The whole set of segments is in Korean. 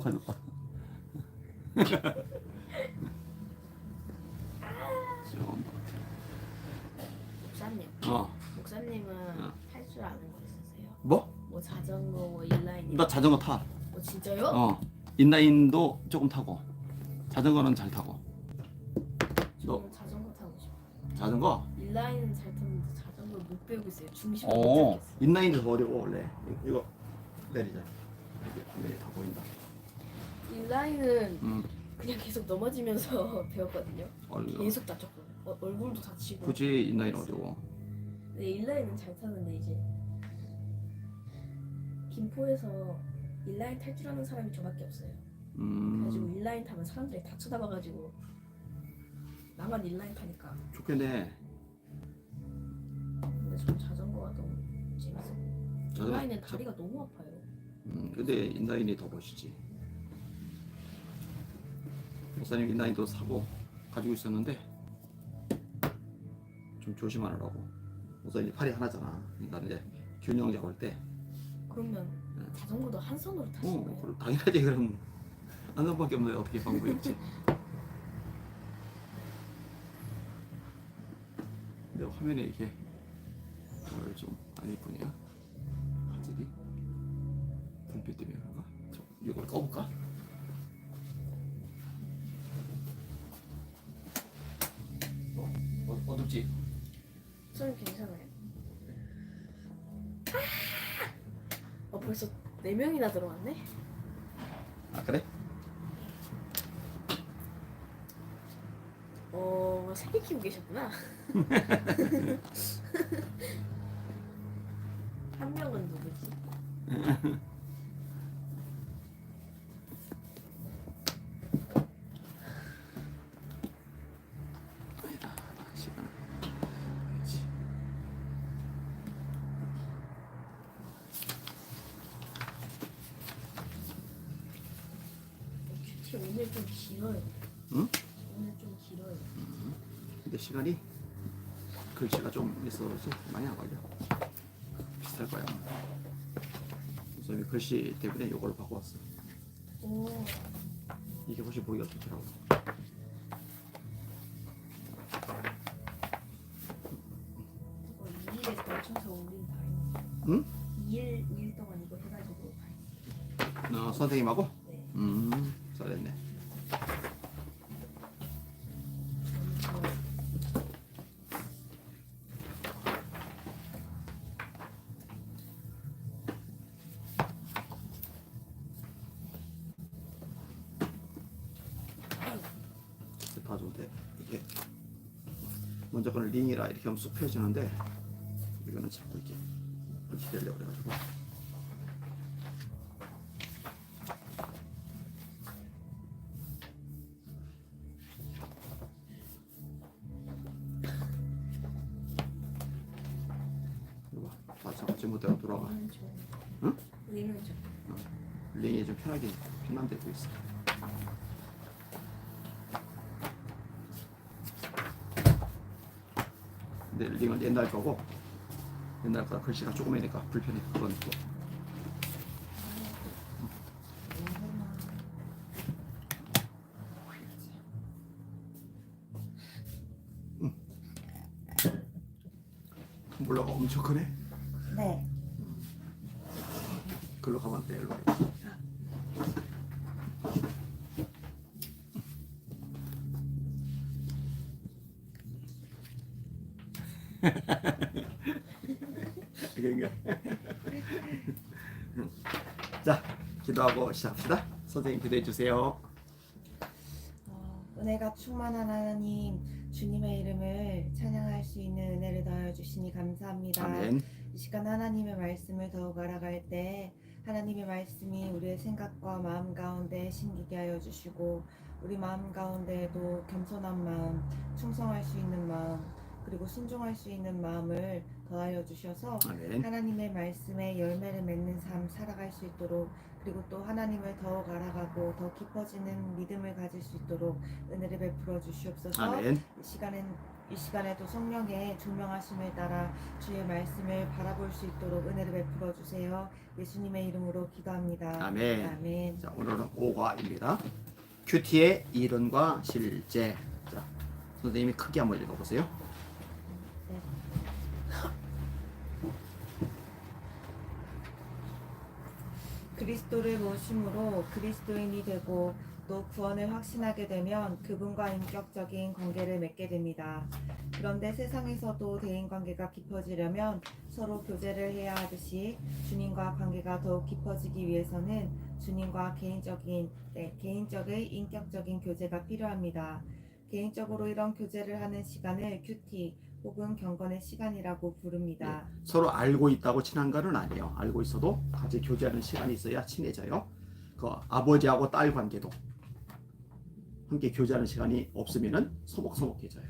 녹화는 봐. 목사님, 어. 목사님은 어. 탈 줄 아는 거 있으세요? 뭐? 뭐 자전거, 뭐 인라인. 나 자전거 타. 진짜요? 어. 인라인도 조금 타고. 자전거는 잘 타고. 너 저는 자전거 타고 싶어요. 자전거? 인라인은 잘 타는데 자전거를 못 배우고 있어요. 중심을 못 어. 잡겠어요. 인라인도 더 어려워 원래. 이거 내리자. 이게 다 보인다. 인라인은 그냥 계속 넘어지면서 배웠거든요. 얼른. 계속 다쳤거든요. 얼굴도 다치고. 굳이 인라인 어려워. 근데 인라인은 잘 타는데 이제 김포에서 인라인 탈 줄 아는 사람이 저밖에 없어요. 그래가지고 인라인 타면 사람들이 다 쳐다봐가지고 나만 인라인 타니까. 좋겠네. 근데 전 자전거가 너무 재밌어요. 인라인은 다리가 너무 아파요. 근데 인라인이 더 멋있지. 목사님 인라인도 사고 가지고 있었는데 좀 조심하라고. 목사님 팔이 하나잖아. 그러니까 이제 균형 잡을 때. 그러면 자전거도 한 손으로 타시는 거예요? 그럼 당연하지. 그럼 한 손밖에 없는데 어떻게 방법이 없지. 근데 화면에 이게 뭘 좀 안 이쁘냐? 갑자기 불빛 때문에 그런가? 이걸 꺼볼까? 어둡지? 선생님 괜찮아요? 벌써 4명이나 들어왔네? 아 그래? 새끼 키우고 계셨구나. 한 명은 누구지? 아니다. 시간 해야지. 큐티 오늘 좀 길어요. 응? 오늘 좀 길어요. 근데 시간이 글씨가 좀 있어서 많이 안 걸려. 비쌀 거야. 선생님이 글씨 때문에 이걸 바꿔왔어. 오, 이게 훨씬 보기가 좋더라고. 이거 2일에 걸쳐서 우린 다 했는데. 응? 2일 동안 이거 해가지고 다 했어요. 선생님하고? 네. 잘했네. 너무 좋아요. 다 좋은데 이게 먼저 거는 링이라 이렇게 하면 쑥 펴지는데 이거는 자꾸 이렇게 되려고 그래가지고. 이거 봐, 다 자꾸 제멋대로 돌아가. 링은 좋아요. 응? 링은 좋아요. 링이 좀 편하게 편한데도 있어. 근데 링은 옛날 거고 옛날 거라 글씨가 조그매니까 불편해. 그건 또. 텀블러가 엄청 크네. 네. 글로 가면 안 돼. 일로 와. 그러니까. 자, 기도하고 시작합시다. 선생님 기도해 주세요. 은혜가 충만한 하나님, 주님의 이름을 찬양할 수 있는 은혜를 더하여 주시니 감사합니다. 아멘. 이 시간 하나님의 말씀을 더욱 알아갈 때 하나님의 말씀이 우리의 생각과 마음 가운데 심기게 하여 주시고 우리 마음 가운데에도 겸손한 마음, 충성할 수 있는 마음, 그리고 순종할 수 있는 마음을 더하여 주셔서 아멘. 하나님의 말씀에 열매를 맺는 삶 살아갈 수 있도록 그리고 또 하나님을 더욱 알아가고 더 깊어지는 믿음을 가질 수 있도록 은혜를 베풀어 주시옵소서. 아멘. 이 시간에도 성령의 조명하심을 따라 주의 말씀을 바라볼 수 있도록 은혜를 베풀어 주세요. 예수님의 이름으로 기도합니다. 아멘. 아멘. 자, 오늘은 5과입니다. 큐티의 이론과 실제. 자, 선생님이 크게 한번 읽어보세요. 네. 그리스도를 모심으로 그리스도인이 되고 또 구원을 확신하게 되면 그분과 인격적인 관계를 맺게 됩니다. 그런데 세상에서도 대인관계가 깊어지려면 서로 교제를 해야 하듯이 주님과 관계가 더욱 깊어지기 위해서는 주님과 개인적인 인격적인 교제가 필요합니다. 개인적으로 이런 교제를 하는 시간을 큐티 혹은 경건의 시간이라고 부릅니다. 서로 알고 있다고 친한 거는 아니에요. 알고 있어도 같이 교제하는 시간이 있어야 친해져요. 그 아버지하고 딸 관계도 함께 교제하는 시간이 없으면은 소목소목해져요.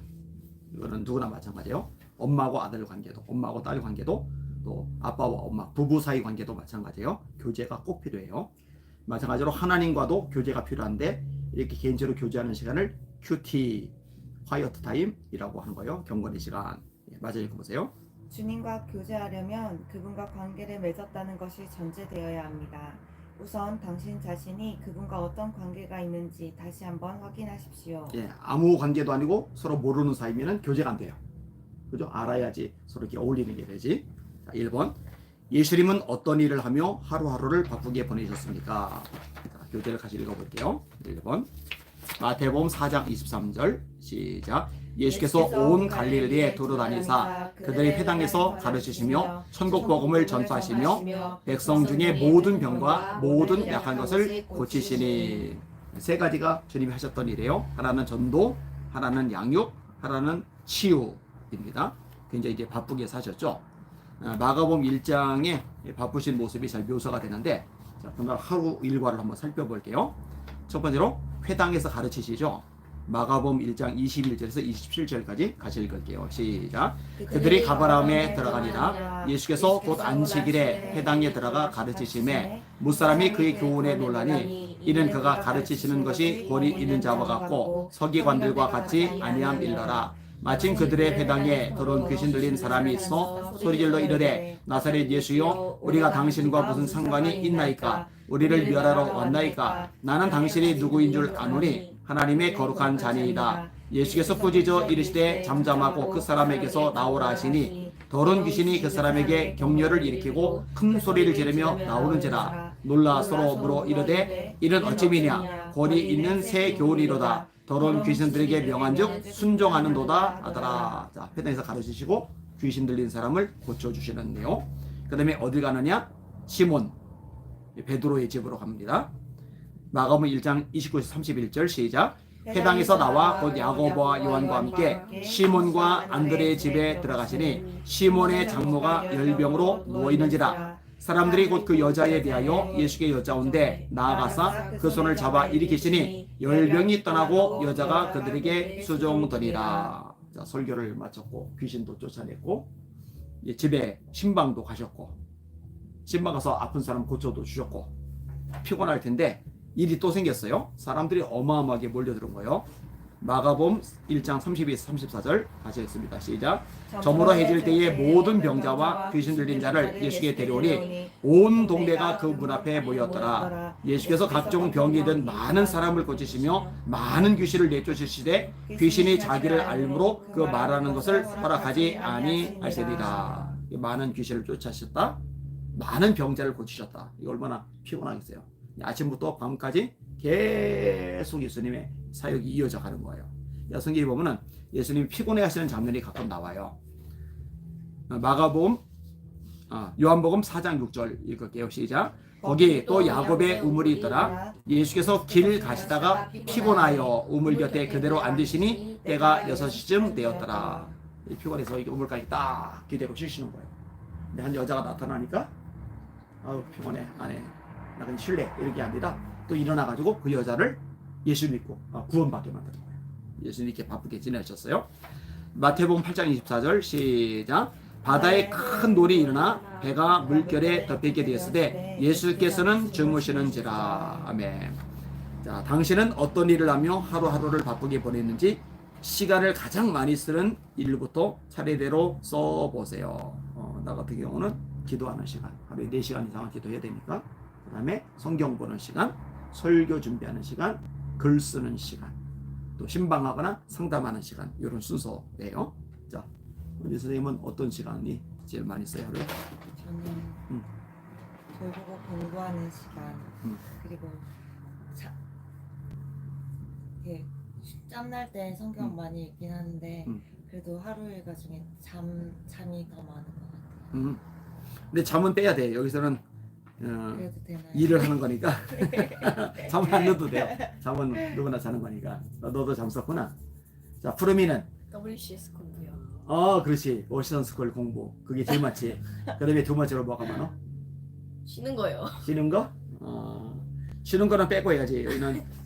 이거는 누구나 마찬가지예요. 엄마하고 아들 관계도, 엄마하고 딸 관계도, 또 아빠와 엄마, 부부 사이 관계도 마찬가지예요. 교제가 꼭 필요해요. 마찬가지로 하나님과도 교제가 필요한데 이렇게 개인적으로 교제하는 시간을 큐티, 화이어트 타임이라고 하는 거예요. 경건의 시간. 맞아 읽어보세요. 주님과 교제하려면 그분과 관계를 맺었다는 것이 전제되어야 합니다. 우선 당신 자신이 그분과 어떤 관계가 있는지 다시 한번 확인하십시오. 예, 아무 관계도 아니고 서로 모르는 사이면은 교제가 안 돼요. 그죠? 알아야지 서로 이렇게 어울리는 게 되지. 자, 1번. 예수님은 어떤 일을 하며 하루하루를 바꾸게 보내셨습니까? 자, 교제를 같이 읽어볼게요. 1번. 마태복음 4장 23절 시작. 예수께서 온 갈릴리에 돌아다니사 그들의 회당에서 가르치시며 천국 복음을 전파하시며 백성 중에 모든 병과 모든 약한 것을 고치시니. 세 가지가 주님이 하셨던 일이에요. 하나는 전도, 하나는 양육, 하나는 치유입니다. 굉장히 이제 바쁘게 사셨죠. 마가복음 1장에 바쁘신 모습이 잘 묘사가 되는데, 자, 그날 하루 일과를 한번 살펴볼게요. 첫 번째로 회당에서 가르치시죠. 마가복음 1장 21절에서 27절까지 같이 읽을게요. 시작. 그들이 가버나움에 들어가니라. 예수께서 곧 안식일에 회당에 들어가 가르치심에 무사람이 그의 교훈에 놀라니 이는 그가 가르치시는 것이 권위 있는 자와 같고 서기관들과 같이 아니함 일러라. 마침 그들의 회당에 들어온 귀신 들린 사람이 있어 소리질러 이르되 나사렛 예수여 우리가 당신과 무슨 상관이 있나이까? 우리를 멸하러 왔나이까? 나는 당신이 누구인 줄 아노니 하나님의 거룩한 자니이다. 예수께서 꾸짖어 이르시되 잠잠하고 그 사람에게서 나오라 하시니 더러운 귀신이 그 사람에게 격려를 일으키고 큰 소리를 지르며 나오는지라. 놀라 서로 물어 이르되 이는 어찌미냐? 권위 있는 새 교훈이로다. 더러운 귀신들에게 명한즉 순종하는도다 하더라. 자, 회당에서 가르치시고 귀신 들린 사람을 고쳐주시는데요. 그 다음에 어딜 가느냐? 시몬 베드로의 집으로 갑니다. 마가복음 1장 29에서 31절 시작. 회당에서 나와 곧 야고보와 요한과 함께 시몬과 안드레의 집에 들어가시니 시몬의 장모가 열병으로 누워있는지라. 사람들이 곧 그 여자에 대하여 예수께 여짜온데 나아가사 그 손을 잡아 일으키시니 열병이 떠나고 여자가 그들에게 수종되니라. 자, 설교를 마쳤고 귀신도 쫓아냈고 집에 신방도 가셨고 신방 가서 아픈 사람 고쳐도 주셨고 피곤할 텐데 일이 또 생겼어요. 사람들이 어마어마하게 몰려들은 거예요. 마가복음 1장 32에서 34절 같이 읽습니다. 시작. 저물어 해질 때에 모든 병자와 귀신 들린 자를 예수께 데려오니 온 동네가 그 문 앞에 모였더라. 예수께서 각종 병이 든 많은 사람을 고치시며 많은 귀신을 내쫓으시되 귀신이 자기를 알므로 그 말하는 것을 허락하지 아니하시리라. 많은 귀신을 쫓아셨다. 많은 병자를 고치셨다. 이거 얼마나 피곤하겠어요. 아침부터 밤까지 계속 예수님의 사역이 이어져 가는 거예요. 성경에 보면은 예수님이 피곤해 하시는 장면이 가끔 나와요. 마가복음, 요한복음 4장 6절 읽을게요. 시작. 거기 또 야곱의 우물이 있더라. 예수께서 길 가시다가 피곤하여 우물 곁에 그대로 앉으시니 때가 6시쯤 되었더라. 피곤해서 이 우물가에 딱 기대고 쉬시는 거예요. 근데 한 여자가 나타나니까 아우 피곤해 안 해. 나 그냥 쉴래. 이렇게 아니라 또 일어나가지고 그 여자를 예수 믿고 구원받게 만드는 거예요. 예수님 이렇게 바쁘게 지내셨어요. 마태복음 8장 24절 시작. 바다에 큰 놀이 일어나 배가 물결에 덮이게 되었을 때 예수께서는 주무시는지라. 아멘. 자, 당신은 어떤 일을 하며 하루하루를 바쁘게 보냈는지 시간을 가장 많이 쓰는 일부터 차례대로 써보세요. 나 같은 경우는 기도하는 시간, 하루에 4시간 이상은 기도해야 되니까. 그 다음에 성경 보는 시간, 설교 준비하는 시간, 글 쓰는 시간, 또 신방하거나 상담하는 시간, 이런 순서예요. 자, 우리 선생님은 어떤 시간이 제일 많이 써요? 하루에? 저는 저보고 공부하는 시간 그리고 이렇게 짬날 때 성경 많이 읽긴 하는데 그래도 하루 일과 중에 잠이 더 많은 것 같아요. 근데 잠은 빼야 돼. 여기서는 그래도 되나요? 일을 하는 거니까 잠은 안 넣어도 돼요. 잠은 누구나 자는 거니까. 너도 잠 썼구나. 자, 푸르미는 WCS 공부요. 그렇지. 워싱턴 스쿨 공부. 그게 제일 많지. 그 다음에 두 번째로 뭐가 많어? 쉬는 거요. 쉬는 거? 쉬는 거는 빼고 해야지. 여기는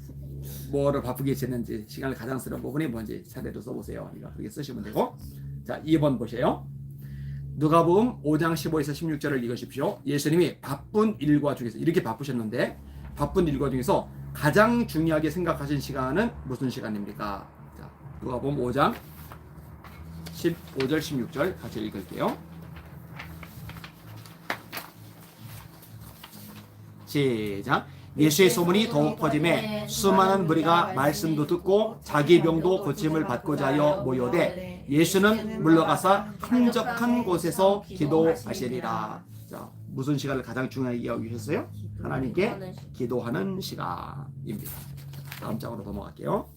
뭐를 바쁘게 지냈는지, 시간을 가장 쓰는 부분이 뭔지 차례로 써보세요. 그러니까 그렇게 쓰시면 되고. 자, 2번 보세요. 누가복음 5장 15에서 16절을 읽으십시오. 예수님이 바쁜 일과 중에서, 이렇게 바쁘셨는데 바쁜 일과 중에서 가장 중요하게 생각하신 시간은 무슨 시간입니까? 자, 누가복음 5장 15절 16절 같이 읽을게요. 시작. 예수의 소문이 더욱 퍼짐에 수많은 무리가 말씀도 듣고 자기 병도 고침을 받고자 하여 모여되 예수는 물러가사 한적한 곳에서 기도하시리라. 자, 무슨 시간을 가장 중요하게 여기셨어요? 하나님께 기도하는 시간입니다. 다음 장으로 넘어갈게요.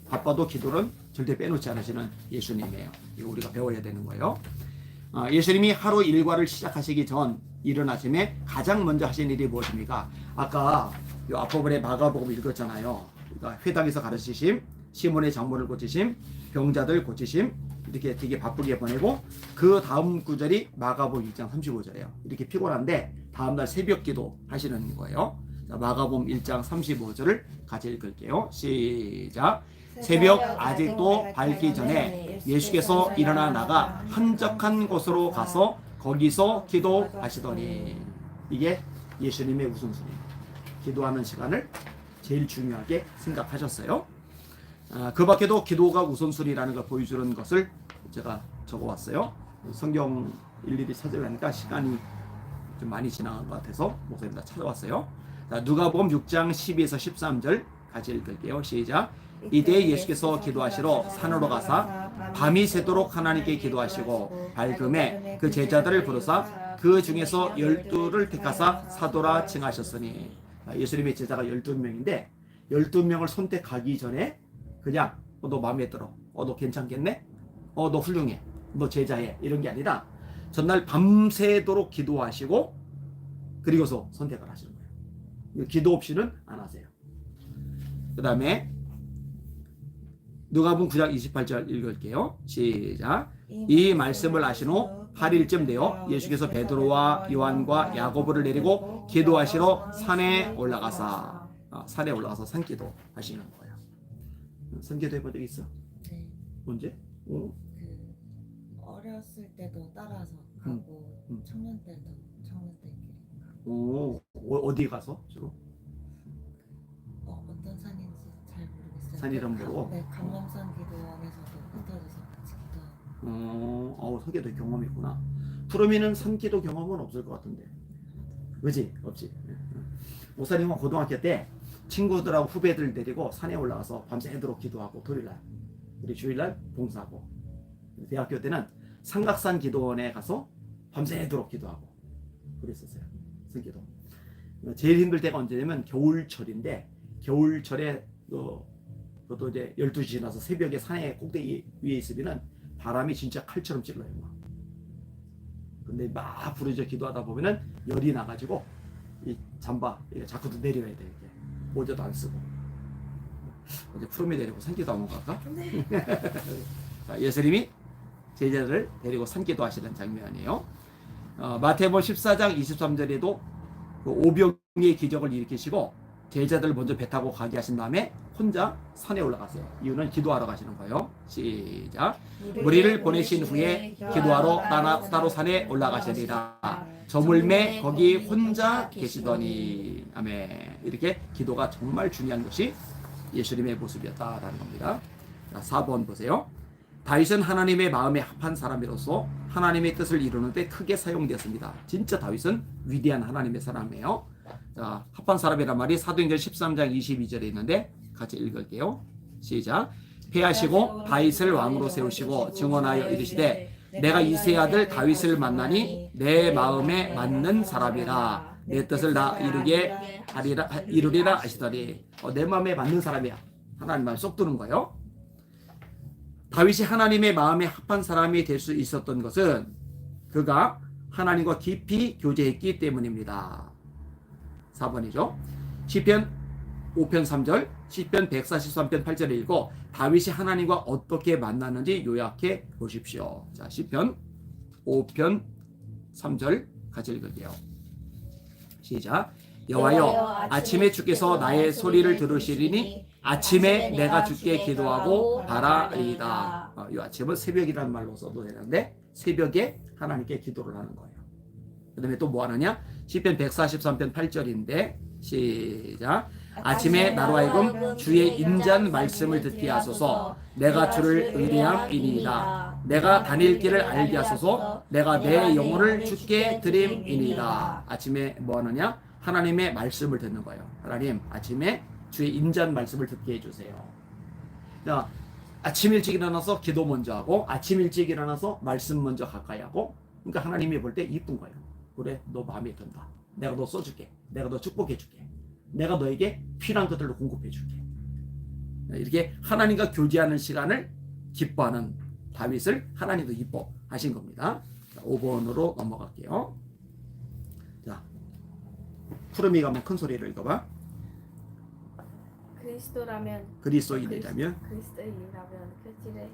바빠도 기도는 절대 빼놓지 않으시는 예수님이에요. 이거 우리가 배워야 되는 거예요. 예수님이 하루 일과를 시작하시기 전 일어나심에 가장 먼저 하신 일이 무엇입니까? 아까 이 앞부분에 마가복음 읽었잖아요. 그러니까 회당에서 가르치심, 시몬의 장모를 고치심, 병자들 고치심, 이렇게 되게 바쁘게 보내고 그 다음 구절이 마가복음 1장 35절이에요. 이렇게 피곤한데 다음날 새벽 기도 하시는 거예요. 자, 마가복음 1장 35절을 같이 읽을게요. 시작. 새벽 아직도 밝기 전에 예수께서 일어나 나가 한적한 곳으로 가서 거기서 기도하시더니. 이게 예수님의 우선순위입니다. 기도하는 시간을 제일 중요하게 생각하셨어요. 그 밖에도 기도가 우선순위라는 걸 보여주는 것을 제가 적어왔어요. 성경 일일이 찾으려니까 시간이 좀 많이 지나간 것 같아서 목사님 다 찾아왔어요. 자, 누가복음 6장 12에서 13절 같이 읽을게요. 시작. 이때 예수께서 기도하시러 산으로 가사 밤이 새도록 하나님께 기도하시고 밝음에 그 제자들을 부르사 그 중에서 12를 택하사 사도라 칭하셨으니. 예수님의 제자가 12명인데 12명을 선택하기 전에 그냥 너 마음에 들어, 너 괜찮겠네, 너 훌륭해, 너 제자해, 이런 게 아니라 전날 밤새도록 기도하시고 그리고서 선택을 하시는 거예요. 기도 없이는 안 하세요. 그 다음에 누가복음 9장 28절 읽을게요. 시작. 이 말씀을 하신 후 8일쯤 되어 예수께서 베드로와 요한과 야고보를 내리고 기도하시러 산에 올라가사. 산에 올라가서 산기도 하시는 거예요. 산기도 해본 적 있어? 네. 언제? 그 어렸을 때도 따라서 가고 청년 때도 청년 때끼리. 어디 가서 주로? 어떤 산인지 잘 모르겠어요. 산이란 모르고? 네, 감람산 기도원에서도 흩어져서 같이 기도. 산기도 경험이 있구나. 푸르미는 산기도 경험은 없을 것 같은데. 그지? 없지. 목사님은 고등학교 때 친구들하고 후배들 데리고 산에 올라가서 밤새도록 기도하고 토요일날, 그리고 주일날 봉사하고. 대학교 때는 삼각산 기도원에 가서 밤새도록 기도하고 그랬었어요. 산기도. 제일 힘들 때가 언제냐면 겨울철인데, 겨울철에 그것도 이제 12시 지나서 새벽에 산에 꼭대기 위에 있으면은 바람이 진짜 칼처럼 찔러요. 막. 근데 막 부르짖어 기도하다 보면은 열이 나가지고 이 잠바 이게 자꾸 내려야 돼. 이렇게 모자도 안 쓰고. 어제 푸르미 데리고 산기도 한번 갈까? 네. 자, 예수님이 제자들을 데리고 산기도 하시는 장면이에요. 마태복음 14장 23절에도 그 오병의 기적을 일으키시고 제자들 먼저 배 타고 가게 하신 다음에 혼자 산에 올라갔어요. 이유는 기도하러 가시는 거예요. 시작. 무리를 보내신 후에 기도하러 따로 산에 올라가시리라. 저물매 거기 혼자 계시더니. 아멘. 이렇게 기도가 정말 중요한 것이 예수님의 모습이었다라는 겁니다. 자, 4번 보세요. 다윗은 하나님의 마음에 합한 사람으로서 하나님의 뜻을 이루는 데 크게 사용되었습니다. 진짜 다윗은 위대한 하나님의 사람이에요. 자, 합한 사람이란 말이 사도행전 13장 22절에 있는데 같이 읽을게요. 시작. 패하시고 다윗을 왕으로 세우시고 증언하여 이르시되 내가 이새의 아들 다윗을 만나니 내 마음에 맞는 사람이라 내 뜻을 다 이루리라 하시더니 내 마음에 맞는 사람이야. 하나님 말 쏙 드는 거예요. 다윗이 하나님의 마음에 합한 사람이 될 수 있었던 것은 그가 하나님과 깊이 교제했기 때문입니다. 4번이죠. 시편 5편 3절, 시편 143편 8절에 읽고 다윗이 하나님과 어떻게 만났는지 요약해 보십시오. 자, 시편 5편 3절 같이 읽을게요. 시작. 여호와여, 아침에 주께서 나의 소리를 들으시리니 아침에 내가 주께 기도하고 바라리이다. 이 아침은 새벽이라는 말로 써도 되는데 새벽에 하나님께 기도를 하는 거예요. 그 다음에 또 뭐 하느냐? 시편 143편 8절인데 시작. 아침에 나로 하여금 주의 인자한 말씀을 듣게 하소서. 내가 주를 의뢰함이니이다. 내가 다닐 길을 알게 하소서. 내가 내 영혼을 주께 드림이니이다. 아침에 뭐 하느냐? 하나님의 말씀을 듣는 거예요. 하나님, 아침에 주의 인자한 말씀을 듣게 해주세요. 자, 아침 일찍 일어나서 기도 먼저 하고 아침 일찍 일어나서 말씀 먼저 가까이 하고, 그러니까 하나님이 볼 때 이쁜 거예요. 그래, 너 마음에 든다. 내가 너 써줄게. 내가 너 축복해줄게. 내가 너에게 필요한 것들을 공급해줄게. 이렇게 하나님과 교제하는 시간을 기뻐하는 다윗을 하나님도 기뻐하신 겁니다. 자, 5번으로 넘어갈게요. 자, 푸르미가 한번 큰 소리로 읽어봐. 그리스도인이라면 큐티를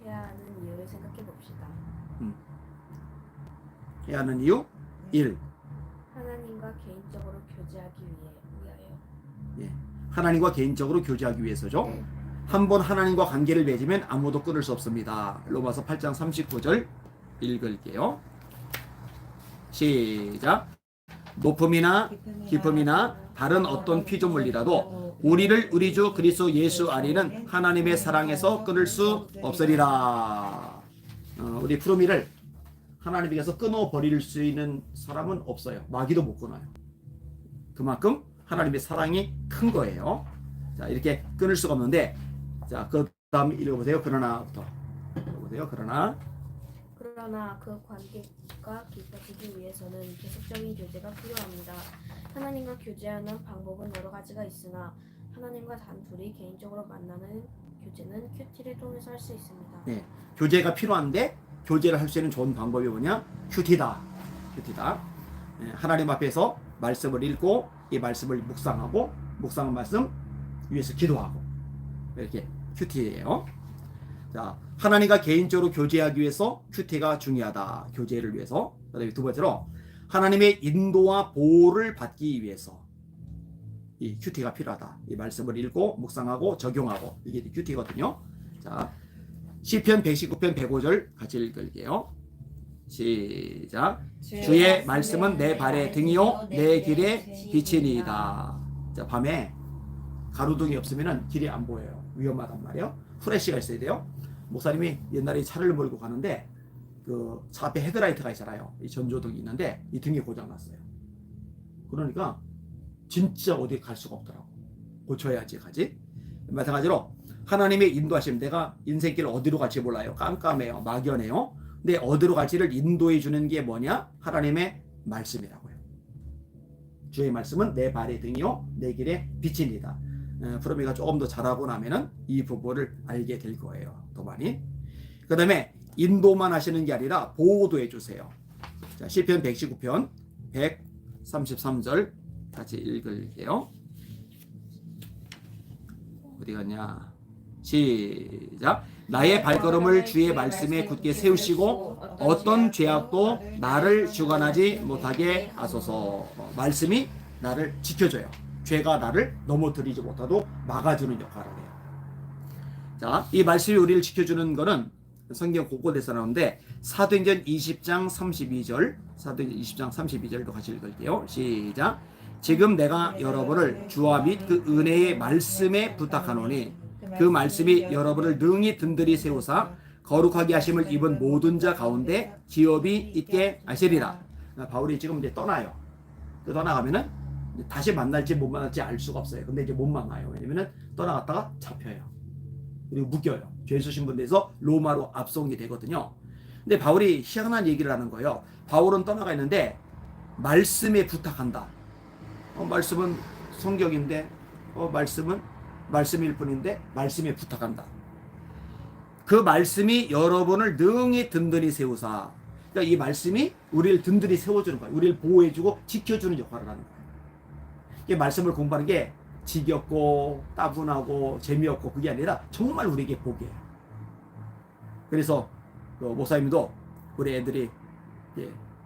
해야 하는 이유를 생각해 봅시다. 해야 하는 이유 1. 하나님과 개인적으로 교제하기 위하여. 예, 하나님과 개인적으로 교제하기 위해서죠. 한번 하나님과 관계를 맺으면 아무도 끊을 수 없습니다. 로마서 8장 39절 읽을게요. 시작. 높음이나 깊음이나 다른 어떤 피조물이라도 우리를 우리 주 그리스도 예수 안에는 하나님의 사랑에서 끊을 수 없으리라. 우리 푸르미를 하나님에게서 끊어버릴 수 있는 사람은 없어요. 마귀도 못 끊어요. 그만큼 하나님의 사랑이 큰 거예요. 자, 이렇게 끊을 수가 없는데, 자, 그 다음 읽어보세요. 그러나부터 읽어보세요. 그러나 그 관계가 깊어지기 위해서는 계속적인 교제가 필요합니다. 하나님과 교제하는 방법은 여러 가지가 있으나 하나님과 단둘이 개인적으로 만나는 교제는 큐티를 통해서 할 수 있습니다. 네, 교제가 필요한데 교제를 할 수 있는 좋은 방법이 뭐냐? 큐티다. 네, 하나님 앞에서 말씀을 읽고 이 말씀을 묵상하고 묵상한 말씀 위해서 기도하고, 이렇게 큐티예요. 자, 하나님과 개인적으로 교제하기 위해서 큐티가 중요하다. 교제를 위해서. 그다음에 두 번째로 하나님의 인도와 보호를 받기 위해서 이 큐티가 필요하다. 이 말씀을 읽고 묵상하고 적용하고, 이게 큐티거든요. 자, 시편 119편 105절 같이 읽을게요. 시작. 주의 말씀은 내 발의 등이요 내 길의 빛이니이다. 자, 밤에 가로등이 없으면 길이 안 보여요. 위험하단 말이에요. 후레쉬가 있어야 돼요. 목사님이 옛날에 차를 몰고 가는데 그 차 앞에 헤드라이트가 있잖아요. 이 전조등이 있는데 이 등이 고장났어요. 그러니까 진짜 어디 갈 수가 없더라고. 고쳐야지 가지. 마찬가지로 하나님의 인도하심, 내가 인생길 어디로 갈지 몰라요. 깜깜해요. 막연해요. 근데 어디로 갈지를 인도해 주는 게 뭐냐? 하나님의 말씀이라고요. 주의 말씀은 내 발의 등이요 내 길의 빛입니다. 푸르미가 조금 더 잘하고 나면은 이 부분을 알게 될 거예요. 더 많이. 그 다음에 인도만 하시는 게 아니라 보호도 해주세요. 자, 시편 119편 133절 같이 읽을게요. 어디 갔냐? 시작. 나의 발걸음을 주의 말씀에 굳게 세우시고 어떤 죄악도 나를 주관하지 못하게 하소서. 말씀이 나를 지켜줘요. 죄가 나를 넘어뜨리지 못하도록 막아주는 역할을 해요. 자, 이 말씀이 우리를 지켜주는 거는 성경 곳곳에서 나오는데 사도행전 20장 32절, 사도행전 20장 32절도 같이 읽을게요. 시작. 지금 내가 여러분을 주와 및 그 은혜의 말씀에 부탁하노니 그 말씀이 여러분을 능히 든든히 세우사 거룩하게 하심을 입은 모든 자 가운데 기업이 있게 하시리라. 바울이 지금 이제 떠나요. 떠나가면은 다시 만날지 못 만날지 알 수가 없어요. 근데 이제 못 만나요. 왜냐면은 떠나갔다가 잡혀요. 그리고 묶여요. 죄 수신 분대에서 로마로 압송이 되거든요. 근데 바울이 희한한 얘기를 하는 거예요. 바울은 떠나가 있는데 말씀에 부탁한다. 말씀은 성경인데 말씀은 말씀일 뿐인데 말씀에 부탁한다. 그 말씀이 여러분을 능히 든든히 세우사. 그러니까 이 말씀이 우리를 든든히 세워주는 거예요. 우리를 보호해주고 지켜주는 역할을 하는 거예요. 이 말씀을 공부하는 게 지겹고 따분하고 재미없고 그게 아니라 정말 우리에게 복이에요. 그래서 그 목사님도 우리 애들이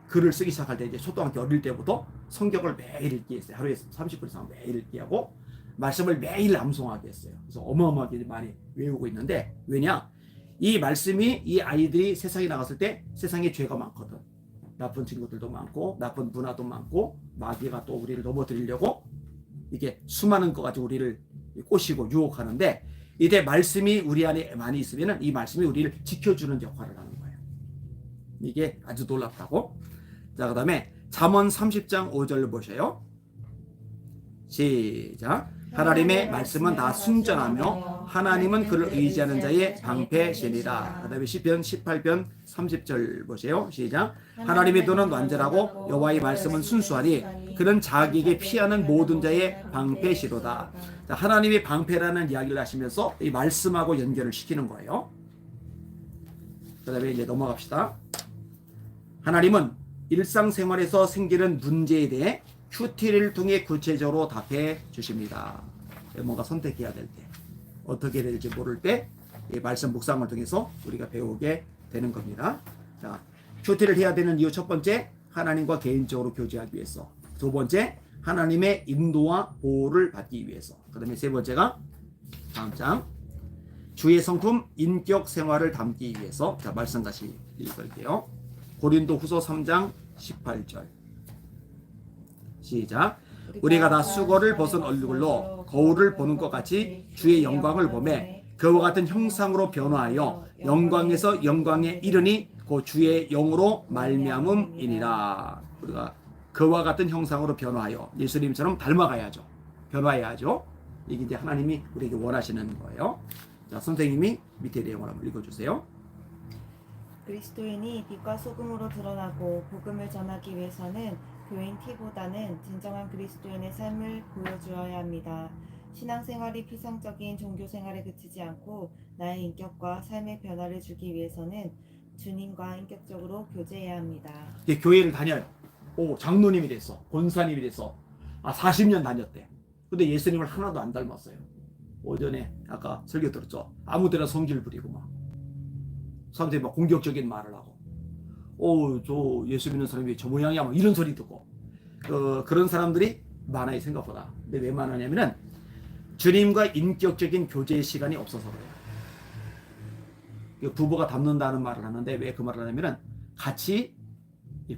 글을 쓰기 시작할 때 이제 초등학교 어릴 때부터 성경을 매일 읽게 했어요. 하루에 30분 이상 매일 읽게 하고 말씀을 매일 암송하게 했어요. 그래서 어마어마하게 많이 외우고 있는데 왜냐? 이 말씀이 이 아이들이 세상에 나갔을 때 세상에 죄가 많거든. 나쁜 친구들도 많고 나쁜 문화도 많고 마귀가 또 우리를 넘어뜨리려고 이게 수많은 거 가지고 우리를 꼬시고 유혹하는데 이때 말씀이 우리 안에 많이 있으면 이 말씀이 우리를 지켜주는 역할을 하는 거예요. 이게 아주 놀랍다고. 자, 그 다음에 잠언 30장 5절을 보셔요. 시작. 하나님의 말씀은 다 순전하며 하나님은 그를 의지하는 자의 방패시니라. 그 다음에 시편 18편 30절 보세요. 시작. 하나님의 도는 완전하고 여호와의 말씀은 순수하니 그는 자기에게 피하는 모든 자의 방패시로다. 자, 하나님의 방패라는 이야기를 하시면서 이 말씀하고 연결을 시키는 거예요. 그 다음에 이제 넘어갑시다. 하나님은 일상생활에서 생기는 문제에 대해 큐티를 통해 구체적으로 답해 주십니다. 뭔가 선택해야 될 때, 어떻게 될지 모를 때, 이 말씀 묵상을 통해서 우리가 배우게 되는 겁니다. 자, 큐티를 해야 되는 이유 첫 번째, 하나님과 개인적으로 교제하기 위해서. 두 번째, 하나님의 인도와 보호를 받기 위해서. 그 다음에 세 번째가 다음 장, 주의 성품 인격 생활을 담기 위해서. 자, 말씀 다시 읽을게요. 고린도 후서 3장 18절. 시작. 우리가 다 수고를 벗은 얼굴로 거울을 보는 것 같이 주의 영광을 보매 그와 같은 형상으로 변화하여 영광에서 영광에 이르니 그 주의 영으로 말미암음이니라. 우리가 그와 같은 형상으로 변화하여 예수님처럼 닮아가야죠. 변화해야죠. 이게 이제 하나님이 우리에게 원하시는 거예요. 자, 선생님이 밑에 내용을 한번 읽어주세요. 그리스도인이 빛과 소금으로 드러나고 복음을 전하기 위해서는 교인 T보다는 진정한 그리스도인의 삶을 보여주어야 합니다. 신앙생활이 피상적인 종교생활에 그치지 않고 나의 인격과 삶의 변화를 주기 위해서는 주님과 인격적으로 교제해야 합니다. 교회를 다녀요. 장로님이 됐어. 권사님이 됐어. 40년 다녔대. 근데 예수님을 하나도 안 닮았어요. 오전에 아까 설교 들었죠. 아무 데나 성질 부리고 막 사람들이 막 공격적인 말을 하고 저 예수 믿는 사람이 저 모양이야 막 이런 소리 듣고 그런 사람들이 많아요 생각보다. 근데 왜 많으냐면은 주님과 인격적인 교제의 시간이 없어서 그래요. 부부가 닮는다는 말을 하는데 왜 그 말을 하냐면은 같이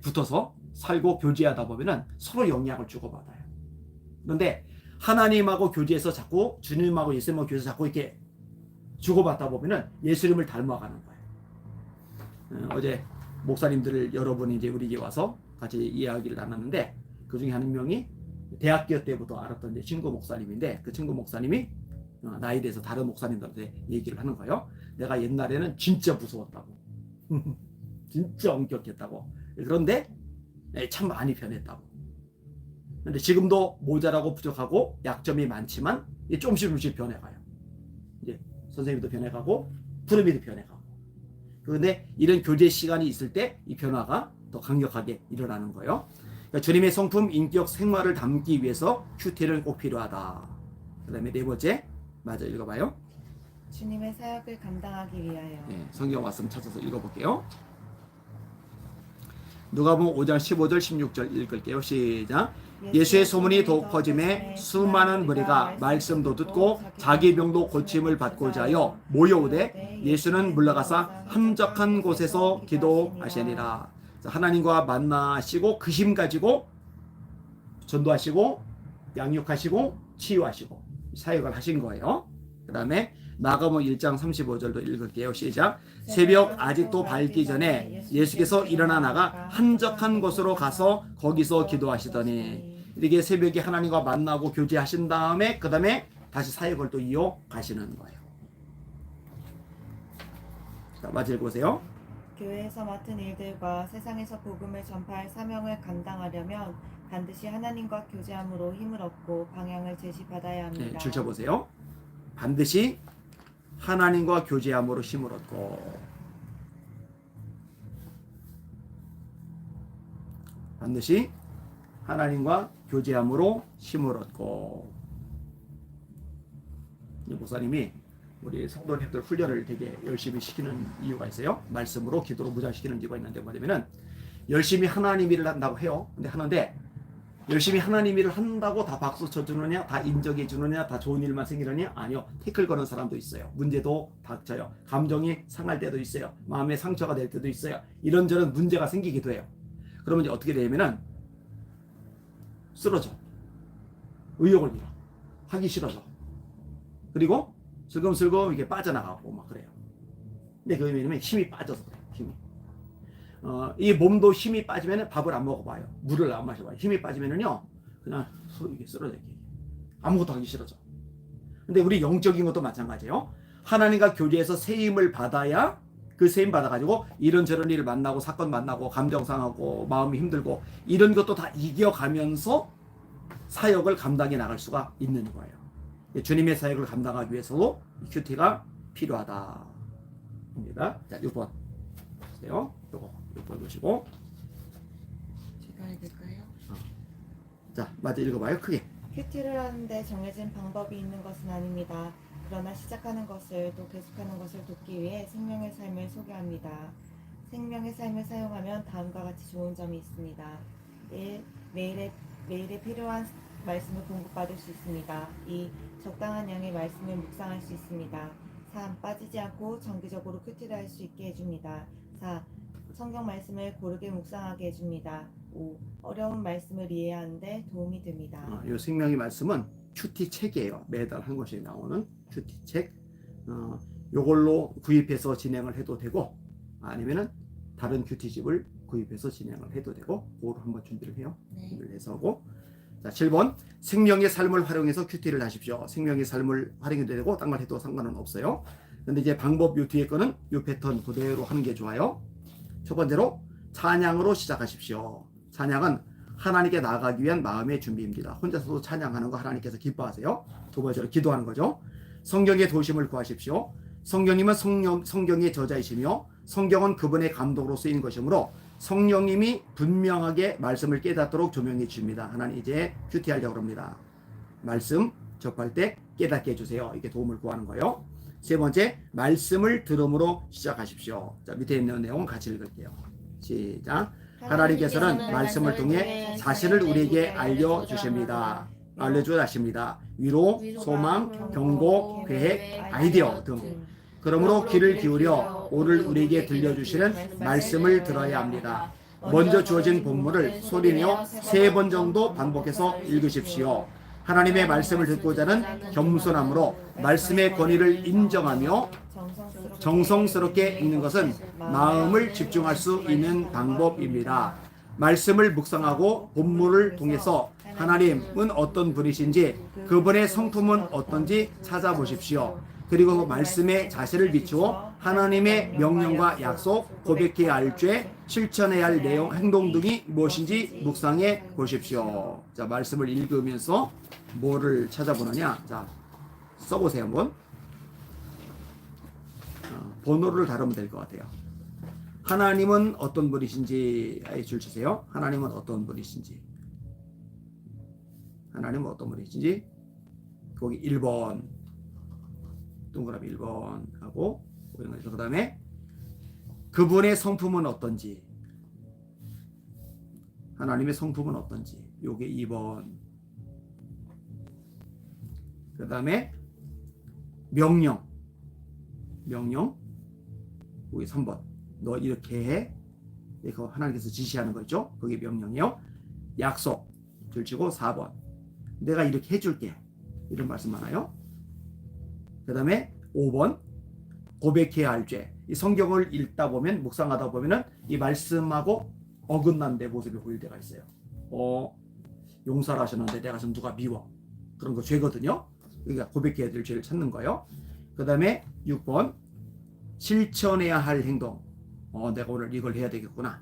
붙어서 살고 교제하다 보면은 서로 영향을 주고받아요. 그런데 하나님하고 교제해서 자꾸 주님하고 예수님하고 교제해서 자꾸 이렇게 주고받다 보면은 예수님을 닮아가는 거예요. 어제 목사님들 여러분이 이제 우리 집에 와서 같이 이야기를 나눴는데 그 중에 한 명이 대학교 때부터 알았던 이제 친구 목사님인데 그 친구 목사님이 나에 대해서 다른 목사님들한테 얘기를 하는 거예요. 내가 옛날에는 진짜 무서웠다고. 진짜 엄격했다고. 그런데 참 많이 변했다고. 근데 지금도 모자라고 부족하고 약점이 많지만 조금씩 변해가요. 이제 선생님도 변해가고 푸르미도 변해가고. 그런데 이런 교제 시간이 있을 때 이 변화가 더 강력하게 일어나는 거예요. 그러니까 주님의 성품, 인격, 생활을 담기 위해서 큐티는 꼭 필요하다. 그 다음에 네 번째, 맞아 읽어봐요. 주님의 사역을 감당하기 위하여. 성경 말씀 찾아서 읽어볼게요. 누가복음 5장 15절 16절 읽을게요. 시작. 예수의 소문이 더욱 퍼짐에 수많은 무리가 말씀도 듣고 자기 병도 고침을 받고자 하여 모여오되 예수는 물러가사 한적한 곳에서 기도하시니라. 하나님과 만나시고 그 힘 가지고 전도하시고 양육하시고 치유하시고 사역을 하신 거예요. 그 다음에 마가복음 1장 35절도 읽을게요. 시작. 새벽 아직도 밝기 전에 예수께서 일어나 나가 한적한 곳으로 가서 거기서 기도하시더니, 이렇게 새벽에 하나님과 만나고 교제하신 다음에 그 다음에 다시 사역을 또 이어가시는 거예요. 자, 마저 읽어보세요. 교회에서 맡은 일들과 세상에서 복음을 전파할 사명을 감당하려면 반드시 하나님과 교제함으로 힘을 얻고 방향을 제시받아야 합니다. 네, 줄 쳐보세요. 반드시 하나님과 교제함으로 힘을 얻고, 반드시 하나님과 교제함으로 힘을 얻고. 이 목사님이 우리 성도님들 훈련을 되게 열심히 시키는 이유가 있어요. 말씀으로 기도로 무장시키는 이유가 있는데, 뭐냐면은 열심히 하나님 일을 한다고 해요. 근데 하는데 열심히 하나님 일을 한다고 다 박수 쳐주느냐, 다 인정해 주느냐, 다 좋은 일만 생기느냐? 아니요. 태클 거는 사람도 있어요. 문제도 닥쳐요. 감정이 상할 때도 있어요. 마음에 상처가 될 때도 있어요. 이런저런 문제가 생기기도 해요. 그러면 이제 어떻게 되냐면은 쓰러져. 의욕을 잃어. 하기 싫어져. 그리고 슬금슬금 이게 빠져나가고 막 그래요. 근데 그게 왜냐면 힘이 빠져서 그래요. 힘이. 이 몸도 힘이 빠지면 밥을 안 먹어봐요. 물을 안 마셔봐요. 힘이 빠지면은요, 그냥 이게 쓰러져. 아무것도 하기 싫어져. 근데 우리 영적인 것도 마찬가지예요. 하나님과 교제해서 새 힘을 받아야, 그 새 힘 받아가지고 이런저런 일을 만나고 사건 만나고 감정 상하고 마음이 힘들고 이런 것도 다 이겨가면서 사역을 감당해 나갈 수가 있는 거예요. 주님의 사역을 감당하기 위해서도 큐티가 필요하다. 입니다. 자, 6번 보세요. 요거 6번 보시고. 제가 읽을까요? 자, 맞아 읽어봐요. 크게. 큐티를 하는데 정해진 방법이 있는 것은 아닙니다. 그러나 시작하는 것을 또 계속하는 것을 돕기 위해 생명의 삶을 소개합니다. 생명의 삶을 사용하면 다음과 같이 좋은 점이 있습니다. 1. 매일에 필요한 말씀을 공급받을 수 있습니다. 2. 적당한 양의 말씀을 묵상할 수 있습니다. 3. 빠지지 않고 정기적으로 큐티를 할 수 있게 해줍니다. 4. 성경 말씀을 고르게 묵상하게 해줍니다. 5. 어려운 말씀을 이해하는데 도움이 됩니다. 이 생명의 말씀은 큐티 책이에요. 매달 한 권씩 나오는 큐티 책. 요걸로 구입해서 진행을 해도 되고, 아니면은 다른 큐티집을 구입해서 진행을 해도 되고, 그거로 한번 준비를 해요. 네. 준비를 해서 하고. 자, 7번. 생명의 삶을 활용해서 큐티를 하십시오. 생명의 삶을 활용해도 되고 딴 걸 해도 상관은 없어요. 근데 이제 방법 요 뒤에 거는 요 패턴 그대로 하는 게 좋아요. 첫 번째로 찬양으로 시작하십시오. 찬양은 하나님께 나아가기 위한 마음의 준비입니다. 혼자서도 찬양하는 거 하나님께서 기뻐하세요. 두 번째로 기도하는 거죠. 성경의 도심을 구하십시오. 성령님은 성경의 저자이시며 성경은 그분의 감독으로 쓰인 것이므로 성령님이 분명하게 말씀을 깨닫도록 조명해 주십니다. 하나님 이제 큐티하려고 합니다. 말씀 접할 때 깨닫게 해주세요. 이게 도움을 구하는 거예요. 세 번째, 말씀을 들음으로 시작하십시오. 자, 밑에 있는 내용 같이 읽을게요. 시작. 하나님께서는 말씀을 통해 사실을 우리에게 알려주십니다. 알려주십니다. 위로, 소망, 경고, 계획, 아이디어 등. 그러므로 귀를 기울여 오늘 우리에게 들려주시는 말씀을 들어야 합니다. 먼저 주어진 본문을 소리내어 3번 정도 반복해서 읽으십시오. 하나님의 말씀을 듣고자 하는 겸손함으로 말씀의 권위를 인정하며 정성스럽게 읽는 것은 마음을 집중할 수 있는 방법입니다. 말씀을 묵상하고 본문을 통해서 하나님은 어떤 분이신지, 그분의 성품은 어떤지 찾아보십시오. 그리고 말씀에 자세를 비추어 하나님의 명령과 약속, 고백해야 할 죄, 실천해야 할 내용, 행동 등이 무엇인지 묵상해 보십시오. 자, 말씀을 읽으면서 뭐를 찾아보느냐? 자, 써보세요 한번. 번호를 다루면 될 것 같아요. 하나님은 어떤 분이신지 줄 주세요. 하나님은 어떤 분이신지. 하나님은 어떤 분이신지. 거기 1번. 동그라미 1번 하고, 그 다음에 그분의 성품은 어떤지. 하나님의 성품은 어떤지. 요게 2번. 그 다음에 명령. 여기 3번. 너 이렇게 해. 그거 하나님께서 지시하는 거죠. 그게 명령이요. 약속. 줄치고 4번. 내가 이렇게 해줄게. 이런 말씀 많아요. 그 다음에 5번. 고백해야 할 죄. 이 성경을 읽다 보면, 묵상하다 보면은 이 말씀하고 어긋난 내 모습이 보일 때가 있어요. 용서를 하셨는데 내가 좀 누가 미워. 그런 거 죄거든요. 그러니까 고백해야 될 죄를 찾는 거예요. 그 다음에 6번. 실천해야 할 행동. 내가 오늘 이걸 해야 되겠구나.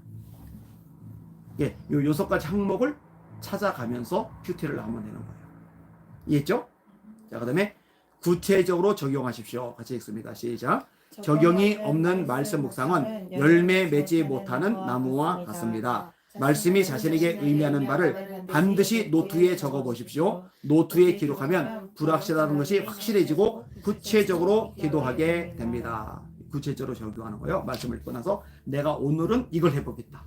예, 요 6가지 항목을 찾아가면서 큐티를 하면 되는 거예요. 이해했죠? 자, 그 다음에 구체적으로 적용하십시오. 같이 읽습니다. 시작. 적용이 없는 말씀 묵상은 열매 맺지 못하는 나무와 같습니다. 말씀이 자신에게 의미하는 바를 반드시 노트에 적어 보십시오. 노트에 기록하면 불확실하다는 것이 확실해지고 구체적으로 기도하게 됩니다. 구체적으로 적용하는 거예요. 말씀을 읽고 나서 내가 오늘은 이걸 해보겠다.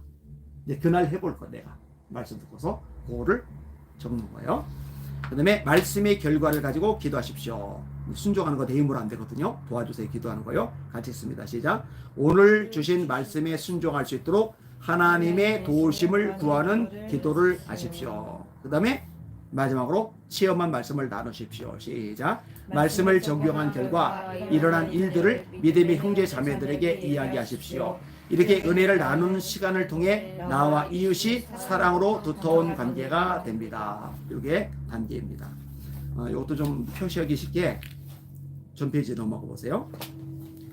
이제 그날 해볼 거 내가 말씀 듣고서 그거를 적는 거예요. 그 다음에 말씀의 결과를 가지고 기도하십시오. 순종하는 거 대입으로 안 되거든요. 도와주세요. 기도하는 거요. 같이 읽습니다. 시작. 오늘 주신 말씀에 순종할 수 있도록 하나님의 도우심을 구하는 기도를 하십시오. 그 다음에 마지막으로 체험한 말씀을 나누십시오. 시작. 말씀을 적용한 결과 일어난 일들을 믿음의 형제 자매들에게 이야기하십시오. 이렇게 은혜를 나누는 시간을 통해 나와 이웃이 사랑으로 두터운 관계가 됩니다. 이게 단계입니다. 이것도 좀 표시하기 쉽게 전페이지 넘어가 보세요.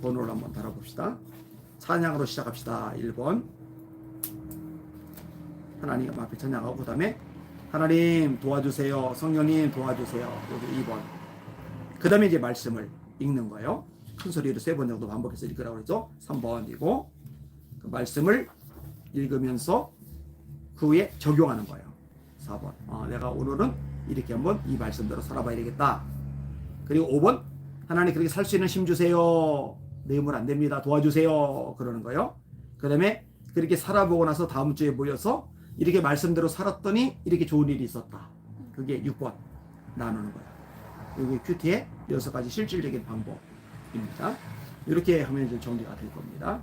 번호를 한번 달아봅시다. 찬양으로 시작합시다. 1번. 하나님 앞에 찬양하고 그 다음에 하나님 도와주세요. 성령님 도와주세요. 여기 2번. 그 다음에 이제 말씀을 읽는 거예요. 큰 소리로 3번 정도 반복해서 읽으라고 그랬죠. 3번이고 그 말씀을 읽으면서 그 후에 적용하는 거예요. 4번. 내가 오늘은 이렇게 한번 이 말씀대로 살아봐야 되겠다. 그리고 5번. 하나님 그렇게 살 수 있는 힘 주세요. 내 힘은 안 됩니다. 도와주세요. 그러는 거예요. 그 다음에 그렇게 살아보고 나서 다음 주에 모여서 이렇게 말씀대로 살았더니 이렇게 좋은 일이 있었다. 그게 6번 나누는 거예요. 여기 큐티의 6가지 실질적인 방법입니다. 이렇게 하면 이제 정리가 될 겁니다.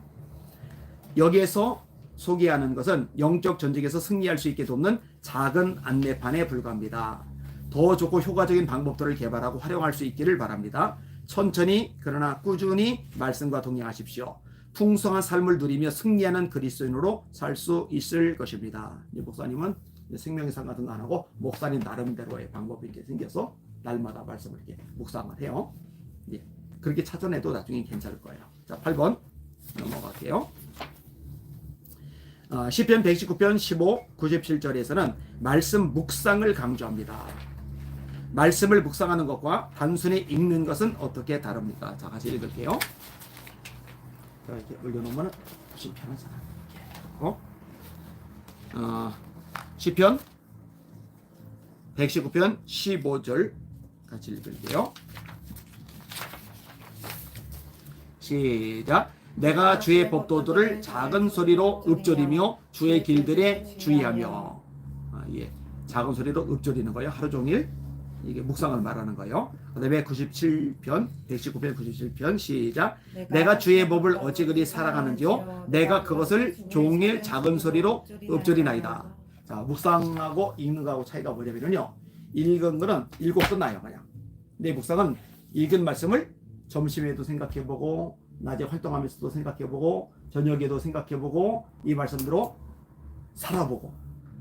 여기에서 소개하는 것은 영적 전쟁에서 승리할 수 있게 돕는 작은 안내판에 불과합니다. 더 좋고 효과적인 방법들을 개발하고 활용할 수 있기를 바랍니다. 천천히 그러나 꾸준히 말씀과 동행하십시오. 풍성한 삶을 누리며 승리하는 그리스도인으로 살 수 있을 것입니다. 목사님은 생명의 상 같은 거 안 하고 목사님 나름대로의 방법이 이렇게 생겨서 날마다 말씀을 이렇게 묵상을 해요. 그렇게 찾아내도 나중에 괜찮을 거예요. 자, 8번 넘어갈게요. 시편 119편 15, 97절에서는 말씀 묵상을 강조합니다. 말씀을 묵상하는 것과 단순히 읽는 것은 어떻게 다릅니까? 자, 같이 읽을게요. 이렇게 올려놓으면 훨씬 편하잖아. 시편 119편 15절 같이 읽을게요. 시작. 내가 주의 법도들을 작은 소리로 읊조리며 주의 길들에 주의하며. 작은 소리로 읊조리는 거예요. 하루 종일 이게 묵상을 말하는 거예요. 그 다음에 119편 97편 시작. 내가 주의 법을 어찌 그리 사랑하는지요. 내가 그것을 종일 작은 소리로 읊조리나이다. 자, 묵상하고 읽는 거하고 차이가 뭐냐면요. 읽은 거는 읽고 끝나요. 그냥. 내 묵상은 읽은 말씀을 점심에도 생각해보고 낮에 활동하면서도 생각해보고 저녁에도 생각해보고 이 말씀대로 살아보고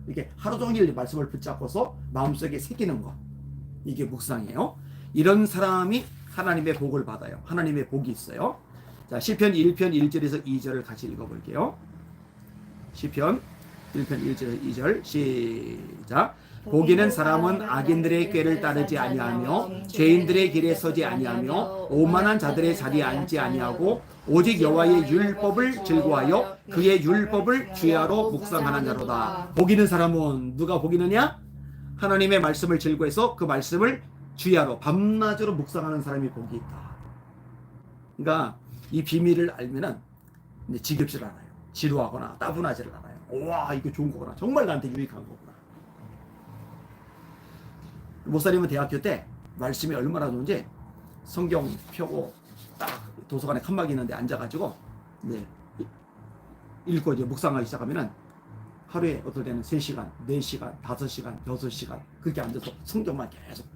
이렇게 하루 종일 말씀을 붙잡고서 마음속에 새기는 것. 이게 묵상이에요. 이런 사람이 하나님의 복을 받아요. 하나님의 복이 있어요. 자, 시편 1편 1절에서 2절을 같이 읽어볼게요. 시편 1편 1절에서 2절 시작. 복이는 사람은 악인들의 꾀를 따르지 아니하며 죄인들의 길에 서지 아니하며 오만한 자들의 자리에 앉지 아니하고 오직 여호와의 율법을 즐거워하여 그의 율법을 주야로 묵상하는 자로다. 복 있는 사람은 누가 복 있느냐? 하나님의 말씀을 즐거워해서 그 말씀을 주야로 밤낮으로 묵상하는 사람이 복이 있다. 그러니까 이 비밀을 알면은 지겹지를 않아요. 지루하거나 따분하지를 않아요. 와, 이거 좋은 거구나. 정말 나한테 유익한 거구나. 목사님은 대학교 때 말씀이 얼마나 좋은지 성경 펴고 딱 도서관에 칸막이 있는데 앉아가지고 네, 읽고 이제 묵상하기 시작하면은 하루에 어떨 때는 3시간, 4시간, 5시간, 6시간 그렇게 앉아서 성경만 계속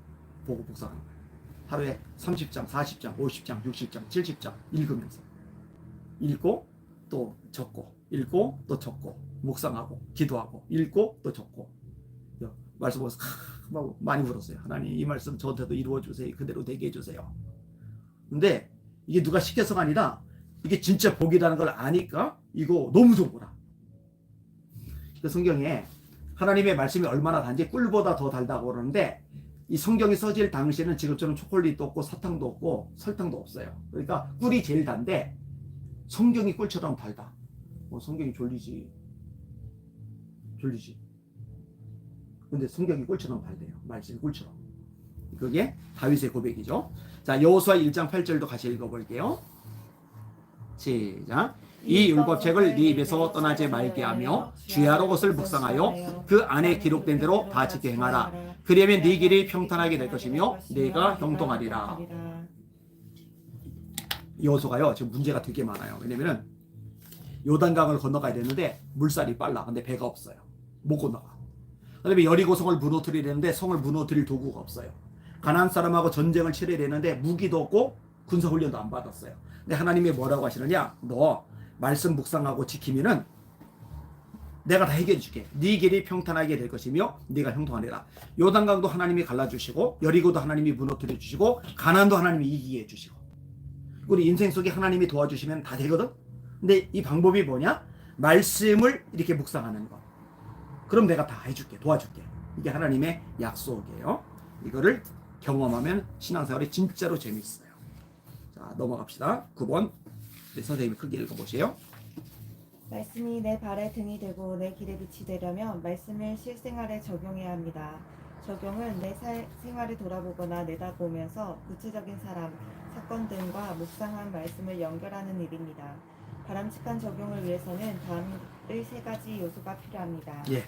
보고 묵상하는 거예요. 하루에 30장, 40장, 50장, 60장, 70장 읽으면서 읽고 또 적고 읽고 또 적고 묵상하고 기도하고 읽고 또 적고 말씀 보면서 막 많이 울었어요. 하나님 이 말씀 저한테도 이루어 주세요. 그대로 되게 해주세요. 근데 이게 누가 시켜서가 아니라 이게 진짜 복이라는 걸 아니까 이거 너무 좋은 거라. 그 성경에 하나님의 말씀이 얼마나 단지 꿀보다 더 달다고 그러는데 이 성경이 써질 당시에는 지금처럼 초콜릿도 없고 사탕도 없고 설탕도 없어요. 그러니까 꿀이 제일 단데 성경이 꿀처럼 달다. 성경이 졸리지. 근데 성경이 꿀처럼 달대요. 말씀이 꿀처럼. 그게 다윗의 고백이죠. 자, 여호수아 1장 8절도 같이 읽어볼게요. 시작. 이 율법책을 네 입에서 떠나지 말게 하며 주야로 것을 묵상하여 그 안에 기록된 대로 다 지켜 행하라. 그러면 네 길이 평탄하게 될 것이며 네가 형통하리라. 여호수아가요 지금 문제가 되게 많아요. 왜냐면은 요단강을 건너가야 되는데 물살이 빨라. 근데 배가 없어요. 못 건너가. 그다음에 여리고 성을 무너뜨리려는데 성을 무너뜨릴 도구가 없어요. 가나안 사람하고 전쟁을 치러야 되는데 무기도 없고 군사훈련도 안 받았어요. 근데 하나님이 뭐라고 하시느냐? 너 말씀 묵상하고 지키면은 내가 다 해결해 줄게. 네 길이 평탄하게 될 것이며 네가 형통하리라. 요단강도 하나님이 갈라주시고 여리고도 하나님이 무너뜨려 주시고 가나안도 하나님이 이기게 해주시고 우리 인생 속에 하나님이 도와주시면 다 되거든. 근데 이 방법이 뭐냐? 말씀을 이렇게 묵상하는 거. 그럼 내가 다 해줄게. 도와줄게. 이게 하나님의 약속이에요. 이거를 경험하면 신앙생활이 진짜로 재밌어요. 자, 넘어갑시다. 9번. 네, 선생님이 크게 읽어보세요. 말씀이 내 발의 등이 되고 내 길에 빛이 되려면 말씀을 실생활에 적용해야 합니다. 적용은 내 생활을 돌아보거나 내다보면서 구체적인 사람, 사건 등과 묵상한 말씀을 연결하는 일입니다. 바람직한 적용을 위해서는 다음의 3가지 요소가 필요합니다. 예.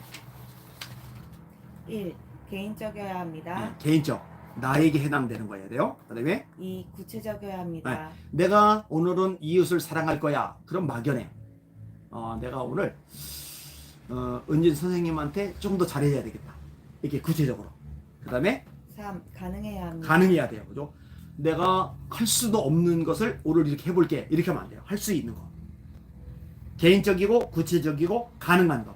1. 개인적이어야 합니다. 개인적. 나에게 해당되는 거여야 돼요. 그 다음에 2. 구체적이어야 합니다. 내가 오늘은 이웃을 사랑할 거야. 그럼 막연해. 내가 오늘 은진 선생님한테 좀 더 잘해야 되겠다. 이렇게 구체적으로. 그 다음에 3. 가능해야 합니다. 가능해야 돼요. 그죠? 내가 할 수도 없는 것을 오늘 이렇게 해볼게. 이렇게 하면 안 돼요. 할 수 있는 거. 개인적이고 구체적이고 가능한 것.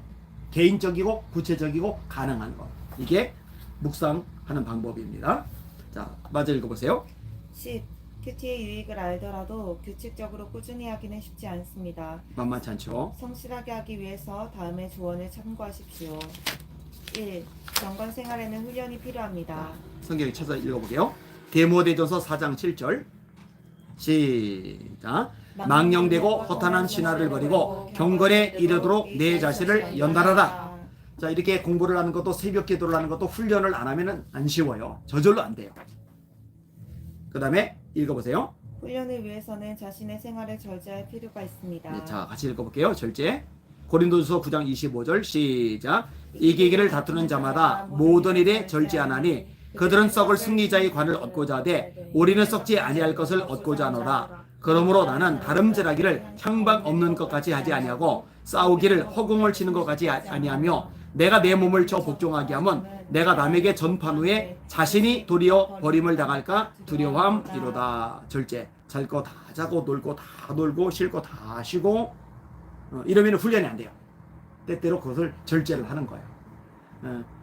개인적이고 구체적이고 가능한 것. 이게 묵상하는 방법입니다. 자, 맞아 읽어보세요. 10. 큐티의 유익을 알더라도 규칙적으로 꾸준히 하기는 쉽지 않습니다. 만만치 않죠? 성실하게 하기 위해서 다음의 조언을 참고하십시오. 1. 경건 생활에는 훈련이 필요합니다. 성경에 찾아 읽어볼게요. 디모데전서 4장 7절. 시작. 망령되고 허탄한 신화를 버리고 경건에 이르도록 내 자신을 연달아라. 자, 이렇게 공부를 하는 것도 새벽 기도를 하는 것도 훈련을 안 하면 안 쉬워요. 저절로 안 돼요. 그 다음에 읽어보세요. 훈련을 위해서는 자신의 생활을 절제할 필요가 있습니다. 네, 자, 같이 읽어볼게요. 절제. 고린도전서 9장 25절. 시작. 이기기를 다투는 자마다 모든 일에 절제하나니 그들은 썩을 승리자의 관을 얻고자 하되 우리는 썩지 아니할 것을 얻고자 하노라. 그러므로 나는 다름질하기를 향방 없는 것까지 하지 아니하고 싸우기를 허공을 치는 것까지 아니하며 내가 내 몸을 저 복종하게 하면 내가 남에게 전판 후에 자신이 도리어 버림을 당할까 두려움이로다. 절제. 잘 거 다 자고 놀 거 다 놀고 쉴 거 다 쉬고 이러면 훈련이 안 돼요. 때때로 그것을 절제를 하는 거예요.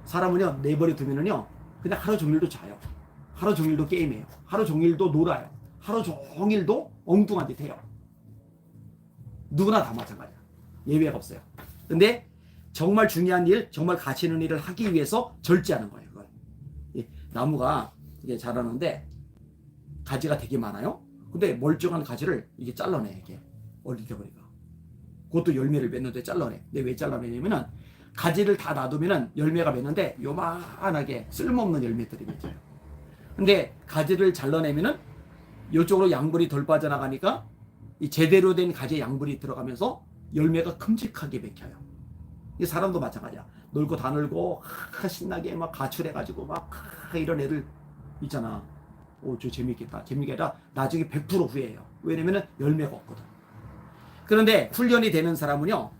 사람은요 내버려 두면은요 그냥 하루 종일도 자요. 하루 종일도 게임해요. 하루 종일도 놀아요. 하루 종일도 엉뚱한 짓 해요. 누구나 다 마찬가지야. 예외가 없어요. 근데 정말 중요한 일, 정말 가치 있는 일을 하기 위해서 절제하는 거예요. 그걸. 나무가 이게 자라는데 가지가 되게 많아요. 근데 멀쩡한 가지를 이게 잘라내. 이게 얼리켜버리고. 그것도 열매를 맺는데 잘라내. 근데 왜 잘라내냐면은 가지를 다 놔두면은 열매가 맺는데 요만하게 쓸모없는 열매들이 맺어요. 근데 가지를 잘라내면은 이쪽으로 양분이 덜 빠져나가니까 이 제대로 된 가지에 양분이 들어가면서 열매가 큼직하게 맺혀요. 이 사람도 마찬가지야. 놀고 다 놀고 신나게 막 가출해가지고 막 이런 애들 있잖아. 오, 저 재밌겠다. 재밌게 아니라 나중에 100% 후회해요. 왜냐면은 열매가 없거든. 그런데 훈련이 되는 사람은요,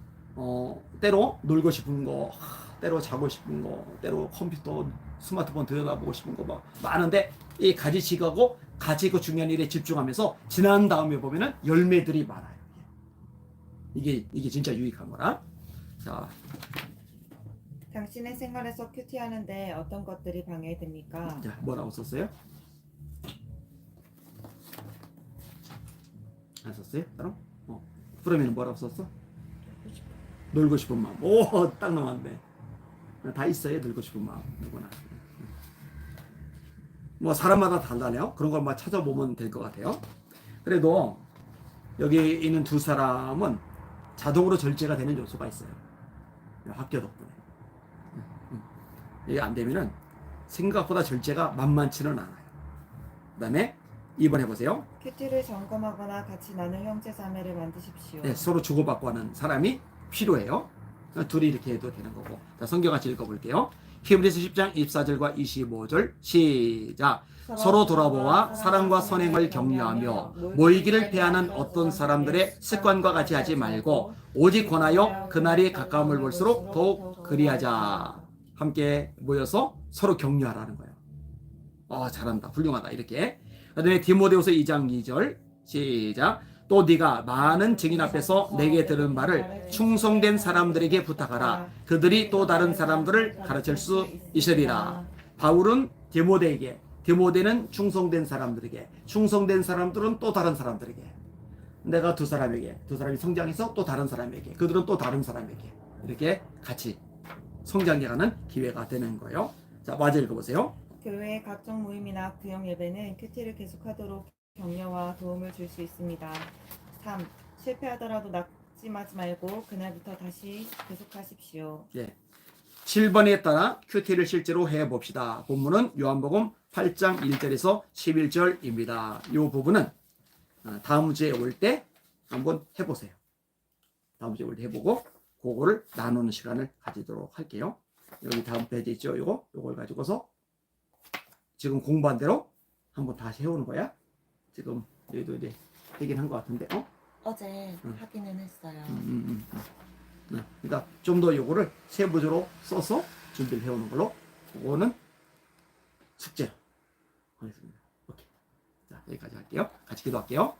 때로 놀고 싶은 거, 때로 자고 싶은 거, 때로 컴퓨터, 스마트폰 들여다보고 싶은 거 막 많은데 이 가지치기하고 가지고 중요한 일에 집중하면서 지난 다음에 보면은 열매들이 많아요. 이게 진짜 유익한 거라. 자, 당신의 생활에서 큐티하는데 어떤 것들이 방해됩니까? 자, 뭐라고 썼어요? 안 썼어요? 따로? 그러면 뭐라고 썼어? 놀고 싶은 마음. 오, 딱 나왔네. 다 있어요, 놀고 싶은 마음. 누구나. 뭐 사람마다 달라요. 그런 걸 막 찾아보면 될 것 같아요. 그래도 여기 있는 두 사람은 자동으로 절제가 되는 요소가 있어요. 학교 덕분에. 이게 안 되면은 생각보다 절제가 만만치는 않아요. 그 다음에 2번 해보세요. 큐티를 점검하거나 같이 나눌 형제 자매를 만드십시오. 네, 서로 주고받고 하는 사람이 필요해요. 둘이 이렇게 해도 되는 거고. 자, 성경 같이 읽어볼게요. 히브리서 10장 24절과 25절 시작. 서로 돌아보아 사랑과 선행을 격려하며 모이기를 패하는 어떤 사람들의 습관과 같이 하지 말고 오직 권하여 그날이 가까움을 볼수록 더욱 그리하자. 함께 모여서 서로 격려하라는 거예요. 잘한다, 훌륭하다, 이렇게. 그 다음에 디모데후서 2장 2절 시작. 또 네가 많은 증인 앞에서 내게 들은 말을 충성된 사람들에게 부탁하라. 그들이 또 다른 사람들을 가르칠 수 있으리라. 바울은 디모데에게, 디모데는 충성된 사람들에게, 충성된 사람들은 또 다른 사람들에게, 내가 두 사람에게, 두 사람이 성장해서 또 다른 사람에게, 그들은 또 다른 사람에게, 이렇게 같이 성장해가는 기회가 되는 거예요. 자, 맞아 읽어보세요. 교회의 각종 모임이나 구역 예배는 큐티를 계속하도록 격려와 도움을 줄 수 있습니다. 3. 실패하더라도 낙심하지 말고 그날부터 다시 계속하십시오. 예. 7번에 따라 큐티를 실제로 해봅시다. 본문은 요한복음 8장 1절에서 11절입니다. 이 부분은 다음 주에 올 때 한번 해보세요. 다음 주에 올 때 해보고 그거를 나누는 시간을 가지도록 할게요. 여기 다음 페이지 있죠? 요걸 가지고서 지금 공부한 대로 한번 다시 해오는 거야. 지금 여기도 이제 되긴 한 것 같은데, 어제 하기는 했어요. 그러니까 좀 더 요거를 세부적으로 써서 준비를 해오는 걸로, 그거는 숙제로 하겠습니다. 오케이. 자, 여기까지 할게요. 같이 기도할게요.